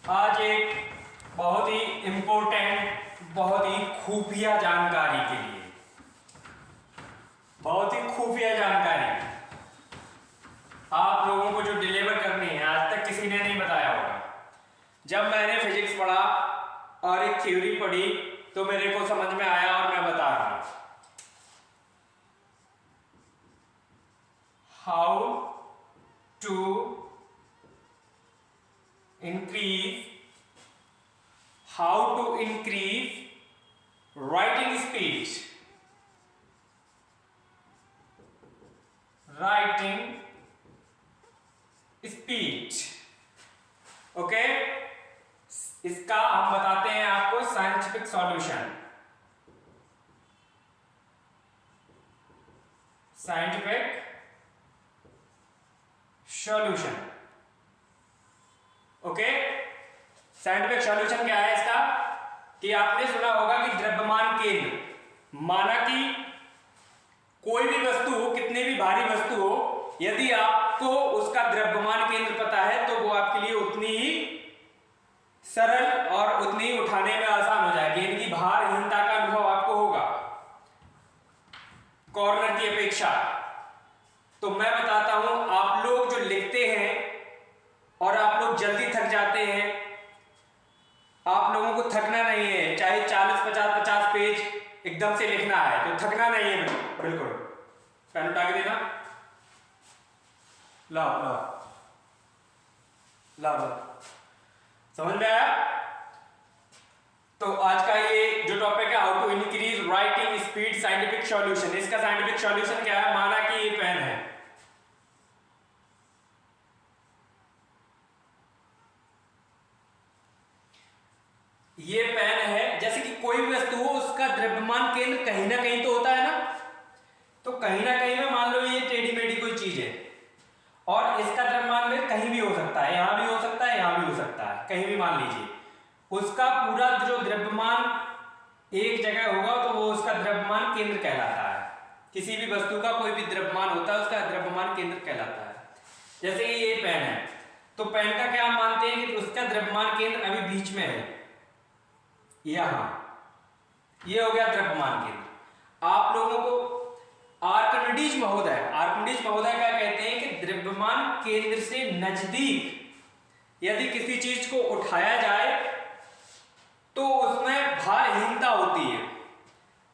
आज एक बहुत ही इम्पोर्टेंट, बहुत ही खुफिया जानकारी के लिए, बहुत ही खुफिया जानकारी आप लोगों को जो डिलीवर करनी है, आज तक किसी ने नहीं बताया होगा। जब मैंने फिजिक्स पढ़ा और एक थ्योरी पढ़ी तो मेरे को समझ में आया और मैं बता रहा हूं। How to increase writing speed, okay. इसका हम बताते हैं आपको scientific solution. Okay, scientific solution क्या है इसका कि आपने सुना होगा कि द्रव्यमान केंद्र, माना कि कोई भी वस्तु हो, कितनी भी भारी वस्तु हो, यदि आपको उसका द्रव्यमान केंद्र पता है तो वो आपके लिए उतनी ही सरल और उतनी ही उठाने में आसान हो जाएगी, यानी कि भारहीनता का अनुभव आपको होगा कॉर्नर की अपेक्षा। तो मैं बताता हूं, आप लोग जो लिखते हैं और आप लोग जल्दी थक जाते हैं, आप लोगों को थकना नहीं है, चाहे 40-50 पेज एकदम से लिखना है तो थकना नहीं है बिल्कुल। पेन उठा के देना, लाओ लाओ लाओ, समझ में आया? तो आज का ये जो टॉपिक है, how to increase writing speed scientific solution, इसका साइंटिफिक सॉल्यूशन क्या है? माना कि ये पेन है, ये पेन है, जैसे कि कोई भी वस्तु हो उसका द्रव्यमान केंद्र कहीं ना कहीं तो होता है ना, तो कहीं ना कहीं में मान लो ये टेढ़ी मेढ़ी कोई चीज है और इसका द्रव्यमान में कहीं भी हो सकता है, यहां भी हो सकता है, यहां भी हो सकता है, कहीं भी मान लीजिए, उसका पूरा जो द्रव्यमान एक जगह होगा तो वो उसका द्रव्यमान केंद्र कहलाता है। किसी भी वस्तु का कोई भी द्रव्यमान होता है उसका द्रव्यमान केंद्र कहलाता है। जैसे ये पेन है तो पेन का क्या हम मानते हैं कि उसका द्रव्यमान केंद्र अभी बीच में है, यहां, ये हो गया द्रव्यमान केंद्र। आप लोगों को आर्किमिडीज महोदय क्या कहते हैं कि द्रव्यमान केंद्र से नजदीक यदि किसी चीज को उठाया जाए तो उसमें भारहीनता होती है।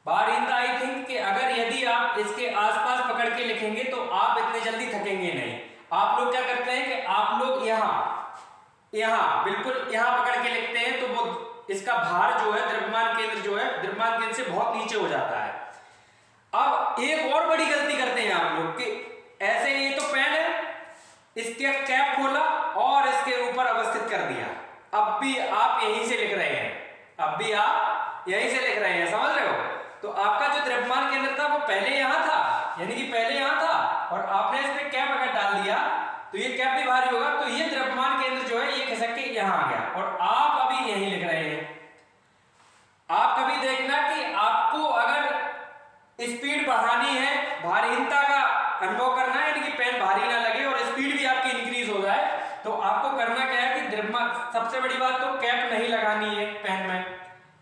भारहीनता आई थिंक कि अगर यदि आप इसके आसपास पकड़ के लिखेंगे तो आप इतने जल्दी थकेंगे नहीं। आप लोग क्या करते हैं कि आप लोग यहां बिल्कुल यहां पकड़ के लिखते हैं तो वो इसका भार जो है, द्रव्यमान केंद्र जो है, द्रव्यमान केंद्र से बहुत नीचे हो जाता है। अब एक और बड़ी गलती करते हैं आप लोग कि ऐसे, ये तो पेन है, इसके कैप खोला और इसके ऊपर अवस्थित कर दिया, अब भी आप यहीं से लिख रहे हैं, समझ रहे हो? तो आपका जो द्रव्यमान केंद्र था वो पहले यहां था, यानी कि पहले यहां था और आपने इस पे कैप अगर डाल दिया तो ये कैप भी भारी होगा, तो ये द्रव्यमान केंद्र जो है ये खिसक के यहां आ गया और आप अभी यहीं लिख रहे हैं। आप कभी देखना कि आपको अगर स्पीड बढ़ानी है, भारहीनता का अनुभव करना है, यानी कि पेन भारी ना लगे और स्पीड भी आपकी इंक्रीज हो जाए, तो आपको करना क्या है कि द्रव्यमान, सबसे बड़ी बात तो कैप नहीं लगानी है पेन में,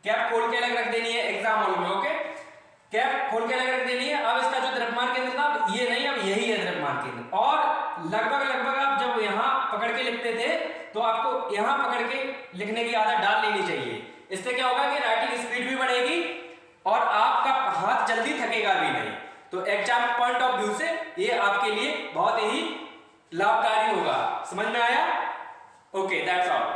कैप खोल के अलग रख देनी है एग्जाम हॉल में, ओके, कैप खोल के अलग रख देनी है। अब इसका जो द्रव्यमान केंद्र था ये नहीं, अब यही है द्रव्यमान केंद्र, और लगभग आप जब यहां पकड़ के लिखते थे तो आपको यहां पकड़ के लिखने की आदत डाल लेनी चाहिए। इससे क्या होगा कि राइटिंग स्पीड भी बढ़ेगी और आपका हाथ जल्दी थकेगा भी नहीं। तो एग्जाम पॉइंट ऑफ व्यू से ये आपके लिए बहुत ही लाभकारी होगा। समझ में आया? Okay, that's all.